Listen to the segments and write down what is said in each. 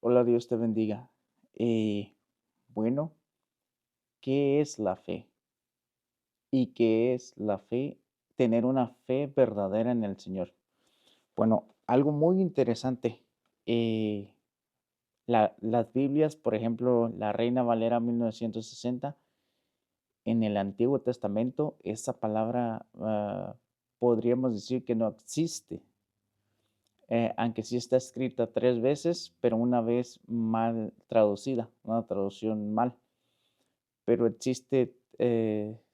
Hola, Dios te bendiga. Bueno, ¿qué es la fe? ¿Y qué es la fe? Tener una fe verdadera en el Señor. Bueno, algo muy interesante. eh, las Biblias, por ejemplo, la Reina Valera 1960, en el Antiguo Testamento, esa palabra podríamos decir que no existe, aunque sí está escrita 3 veces, pero una vez mal traducida, una traducción mal. Pero existe,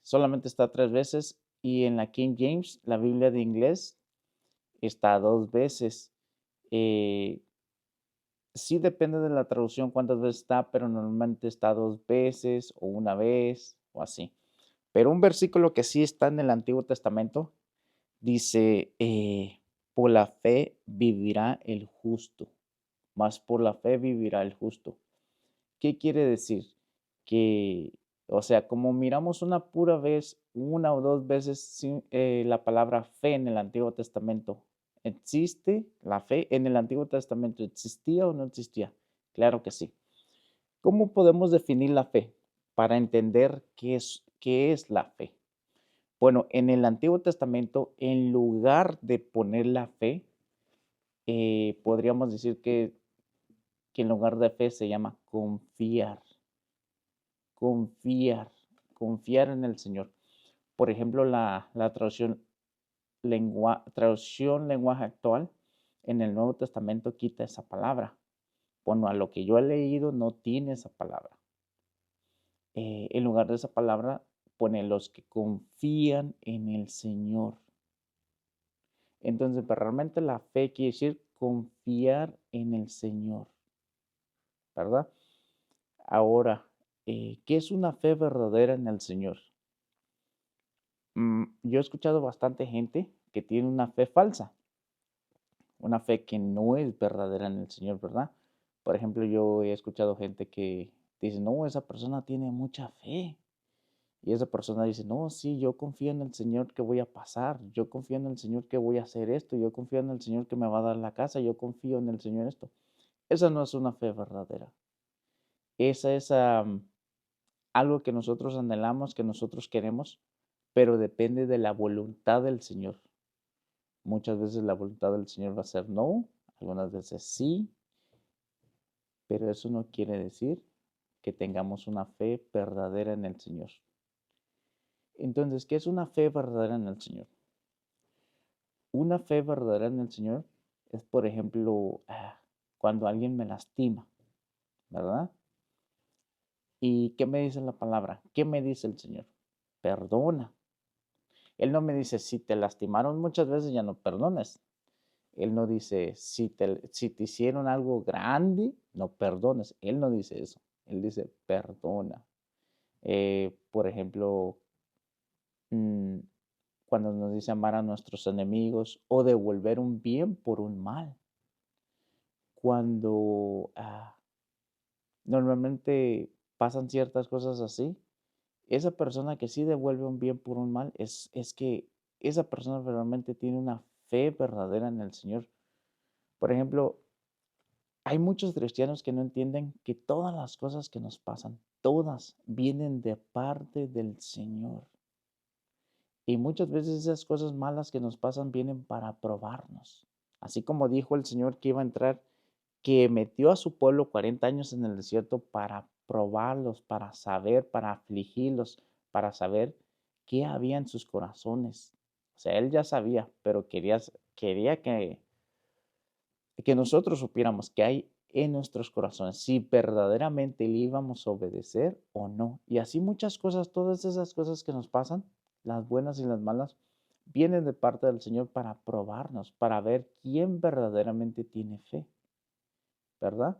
solamente está 3 veces, y en la King James, la Biblia de inglés, está 2 veces. Eh, sí depende de la traducción cuántas veces está, pero normalmente está 2 veces, o una vez, o así. Pero un versículo que sí está en el Antiguo Testamento dice, por la fe vivirá el justo, más por la fe vivirá el justo. ¿Qué quiere decir? Que, o sea, como miramos una pura vez, una o 2 veces la palabra fe en el Antiguo Testamento, ¿existe la fe en el Antiguo Testamento? ¿Existía o no existía? Claro que sí. ¿Cómo podemos definir la fe para entender qué es la fe? Bueno, en el Antiguo Testamento, en lugar de poner la fe, podríamos decir que en lugar de fe se llama confiar. Confiar, confiar en el Señor. Por ejemplo, la traducción lenguaje actual en el Nuevo Testamento quita esa palabra. Bueno, a lo que yo he leído no tiene esa palabra. En lugar de esa palabra pone los que confían en el Señor. Entonces, pero realmente la fe quiere decir confiar en el Señor, ¿verdad? Ahora, ¿qué es una fe verdadera en el Señor? Yo he escuchado bastante gente que tiene una fe falsa, una fe que no es verdadera en el Señor, ¿verdad? Por ejemplo, yo he escuchado gente que dice, no, esa persona tiene mucha fe. Y esa persona dice, no, sí, yo confío en el Señor que voy a pasar, yo confío en el Señor que voy a hacer esto, yo confío en el Señor que me va a dar la casa, yo confío en el Señor esto. Esa no es una fe verdadera. Esa es algo que nosotros anhelamos, que nosotros queremos, pero depende de la voluntad del Señor. Muchas veces la voluntad del Señor va a ser no, algunas veces sí, pero eso no quiere decir que tengamos una fe verdadera en el Señor. Entonces, ¿qué es una fe verdadera en el Señor? Una fe verdadera en el Señor es, por ejemplo, cuando alguien me lastima, ¿verdad? ¿Y qué me dice la palabra? ¿Qué me dice el Señor? Perdona. Él no me dice, si te lastimaron muchas veces, ya no perdones. Él no dice, si te hicieron algo grande, no perdones. Él no dice eso. Él dice, perdona. Por ejemplo, mm, cuando nos dice amar a nuestros enemigos o devolver un bien por un mal. Cuando normalmente pasan ciertas cosas así, esa persona que sí devuelve un bien por un mal es que esa persona realmente tiene una fe verdadera en el Señor. Por ejemplo, hay muchos cristianos que no entienden que todas las cosas que nos pasan, todas vienen de parte del Señor. Y muchas veces esas cosas malas que nos pasan vienen para probarnos. Así como dijo el Señor que iba a entrar, que metió a su pueblo 40 años en el desierto para probarlos, para saber, para afligirlos, para saber qué había en sus corazones. O sea, él ya sabía, pero quería que nosotros supiéramos qué hay en nuestros corazones, si verdaderamente le íbamos a obedecer o no. Y así muchas cosas, todas esas cosas que nos pasan, las buenas y las malas, vienen de parte del Señor para probarnos, para ver quién verdaderamente tiene fe, ¿verdad?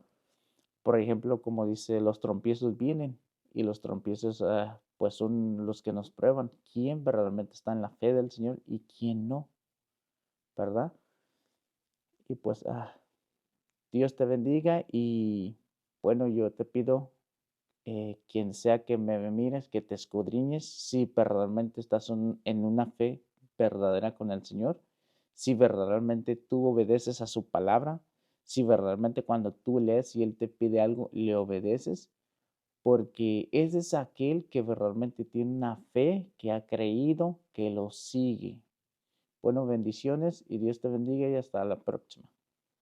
Por ejemplo, como dice, los tropiezos vienen y los tropiezos pues son los que nos prueban quién verdaderamente está en la fe del Señor y quién no, ¿verdad? Y pues Dios te bendiga y bueno, yo te pido, quien sea que me mires, que te escudriñes si verdaderamente estás en una fe verdadera con el Señor, si verdaderamente tú obedeces a su palabra, si verdaderamente cuando tú lees y Él te pide algo, le obedeces, porque ese es aquel que verdaderamente tiene una fe, que ha creído, que lo sigue. Bueno, bendiciones y Dios te bendiga y hasta la próxima.